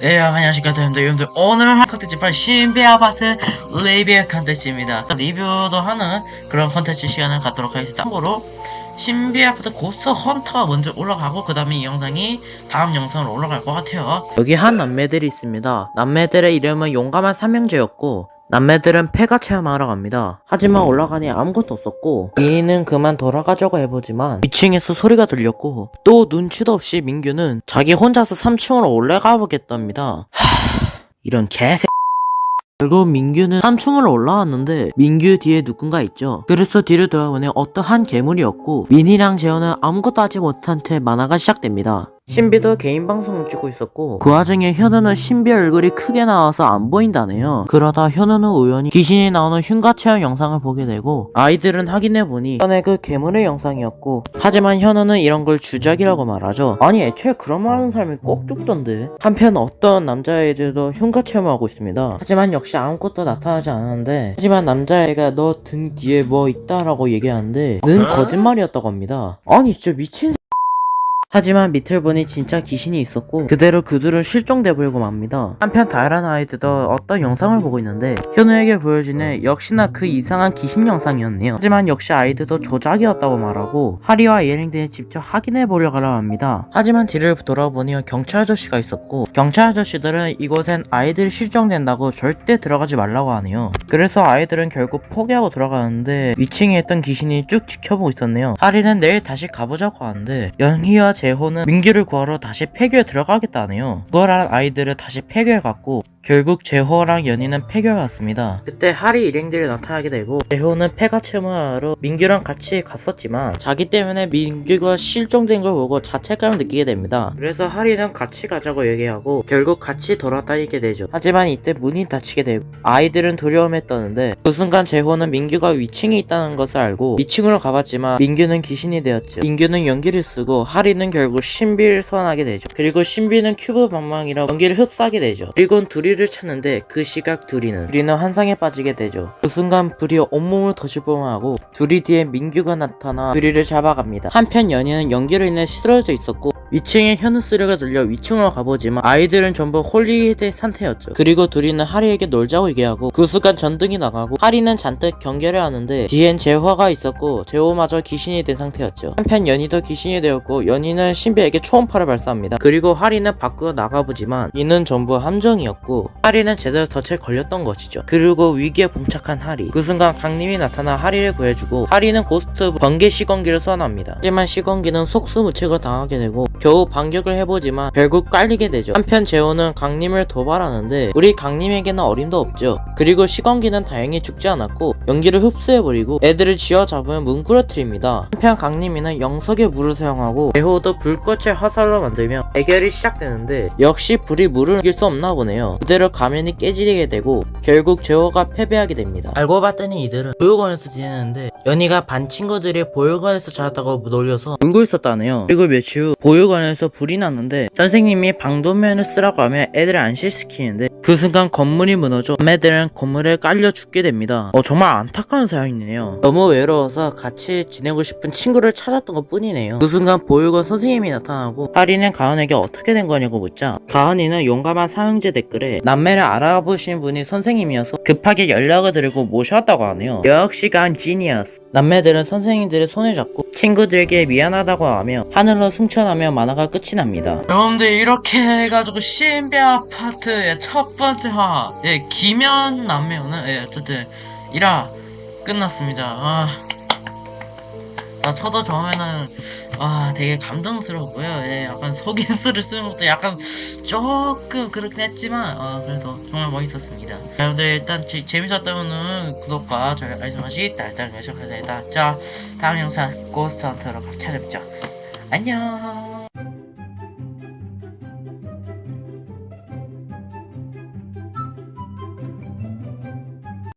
예, 안녕하십니까 여러분들. 오늘 할 컨텐츠 바로 신비 아파트 리뷰 컨텐츠입니다. 리뷰도 하는 그런 컨텐츠 시간을 갖도록 하겠습니다. 참고로 신비 아파트 고스트 헌터가 먼저 올라가고 그 다음에 이 영상이 다음 영상으로 올라갈 것 같아요. 여기 한 남매들이 있습니다. 남매들의 이름은 용감한 삼형제였고 남매들은 폐가 체험하러 갑니다. 하지만 올라가니 아무것도 없었고 민이는 그만 돌아가자고 해보지만 2층에서 소리가 들렸고 또 눈치도 없이 민규는 자기 혼자서 3층으로 올라가 보겠답니다. 이런 개새. 결국 민규는 3층으로 올라왔는데 민규 뒤에 누군가 있죠. 그래서 뒤를 돌아보니 어떠한 괴물이었고 민이랑 재호는 아무것도 하지 못한 채 만화가 시작됩니다. 신비도 개인 방송을 찍고 있었고 그 와중에 현우는 신비 얼굴이 크게 나와서 안 보인다네요. 그러다 현우는 우연히 귀신이 나오는 흉가 체험 영상을 보게 되고 아이들은 확인해보니 전에 그 괴물의 영상이었고 하지만 현우는 이런 걸 주작이라고 말하죠. 아니 애초에 그런 말 하는 사람이 꼭 죽던데. 한편 어떤 남자애들도 흉가 체험을 하고 있습니다. 하지만 역시 아무것도 나타나지 않았는데 하지만 남자애가 너 등 뒤에 뭐 있다라고 얘기하는데 는 거짓말이었다고 합니다. 아니 진짜 미친. 하지만 밑을 보니 진짜 귀신이 있었고 그대로 그들은 실종돼버리고 맙니다. 한편 다른 아이들도 어떤 영상을 보고 있는데 현우에게 보여지는 역시나 그 이상한 귀신 영상이었네요. 하지만 역시 아이들도 조작이었다고 말하고 하리와 예링들이 직접 확인해보려고 합니다. 하지만 뒤를 돌아보니 경찰 아저씨가 있었고 경찰 아저씨들은 이곳엔 아이들이 실종된다고 절대 들어가지 말라고 하네요. 그래서 아이들은 결국 포기하고 들어가는데 위층에 있던 귀신이 쭉 지켜보고 있었네요. 하리는 내일 다시 가보자고 하는데 연희와 재호는 민규를 구하러 다시 폐교에 들어가겠다네요. 그걸 한 아이들은 다시 폐교에 갔고 결국 재호랑 연희는 폐교에 갔습니다. 그때 하리 일행들이 나타나게 되고 재호는 폐가 체험을 하러 민규랑 같이 갔었지만 자기 때문에 민규가 실종된 걸 보고 자책감을 느끼게 됩니다. 그래서 하리는 같이 가자고 얘기하고 결국 같이 돌아다니게 되죠. 하지만 이때 문이 닫히게 되고 아이들은 두려움에 떠는데 그 순간 재호는 민규가 위층에 있다는 것을 알고 위층으로 가봤지만 민규는 귀신이 되었죠. 민규는 연기를 쓰고 하리는 결국 신비를 소환하게 되죠. 그리고 신비는 큐브 방망이로 연기를 흡수하게 되죠. 그리고 둘이 불이를 찾는데 그 시각 둘이는 환상에 빠지게 되죠. 그 순간 불이 온몸을 더실뻔하고 둘이 뒤에 민규가 나타나 둘이를 잡아갑니다. 한편 연희는 연기로 인해 쓰러져 있었고 위층에 현우 소리가 들려 위층으로 가보지만 아이들은 전부 홀리데이 상태였죠. 그리고 둘이는 하리에게 놀자고 얘기하고 그 순간 전등이 나가고 하리는 잔뜩 경계를 하는데 뒤엔 재화가 있었고 재호마저 귀신이 된 상태였죠. 한편 연희도 귀신이 되었고 연희는 신비에게 초음파를 발사합니다. 그리고 하리는 밖으로 나가보지만 이는 전부 함정이었고 하리는 제대로 덫에 걸렸던 것이죠. 그리고 위기에 봉착한 하리. 그 순간 강림이 나타나 하리를 구해주고 하리는 고스트 번개 시건기를 소환합니다. 하지만 시건기는 속수무책을 당하게 되고 겨우 반격을 해보지만 결국 깔리게 되죠. 한편 재호는 강림을 도발하는데 우리 강림에게는 어림도 없죠. 그리고 시건기는 다행히 죽지 않았고 연기를 흡수해버리고 애들을 쥐어잡으면 뭉그러뜨립니다. 한편 강림이는 영석의 물을 사용하고 재호도 불꽃의 화살로 만들며 대결이 시작되는데 역시 불이 물을 이길 수 없나 보네요. 그대로 가면이 깨지게 되고 결국 재호가 패배하게 됩니다. 알고 봤더니 이들은 보육원에서 지내는데 연희가 반 친구들이 보육원에서 자랐다고 놀려서 울고 있었다네요. 그리고 며칠 후 보육원에서 불이 났는데 선생님이 방도면을 쓰라고 하며 애들을 안심시키는데 그 순간 건물이 무너져 애들은 건물에 깔려 죽게 됩니다. 정말 안타까운 사연이네요. 너무 외로워서 같이 지내고 싶은 친구를 찾았던 것 뿐이네요. 그 순간 보육원 선생님이 나타나고 하리는 가은에게 어떻게 된 거냐고 묻자 가은이는 용감한 삼형제 댓글에 남매를 알아보신 분이 선생님이어서 급하게 연락을 드리고 모셔왔다고 하네요. 역시 간 지니어스. 남매들은 선생님들의 손을 잡고 친구들에게 미안하다고 하며 하늘로 승천하며 만화가 끝이 납니다. 여러분들 이렇게 해가지고 신비 아파트의 첫 번째 화 김연 남매는 어쨌든 1화 끝났습니다. 자, 저도 처음에는 되게 감동스럽고요. 약간 속임수를 쓰는 것도 약간 조금 그렇긴 했지만 그래도 정말 멋있었습니다. 자, 여러분들 일단 재밌었다면은 구독과 좋아요 알림 설정까지 딸딸 매셔 감사합니다. 자, 다음 영상 고스트 헌터로 찾아뵙죠. 안녕.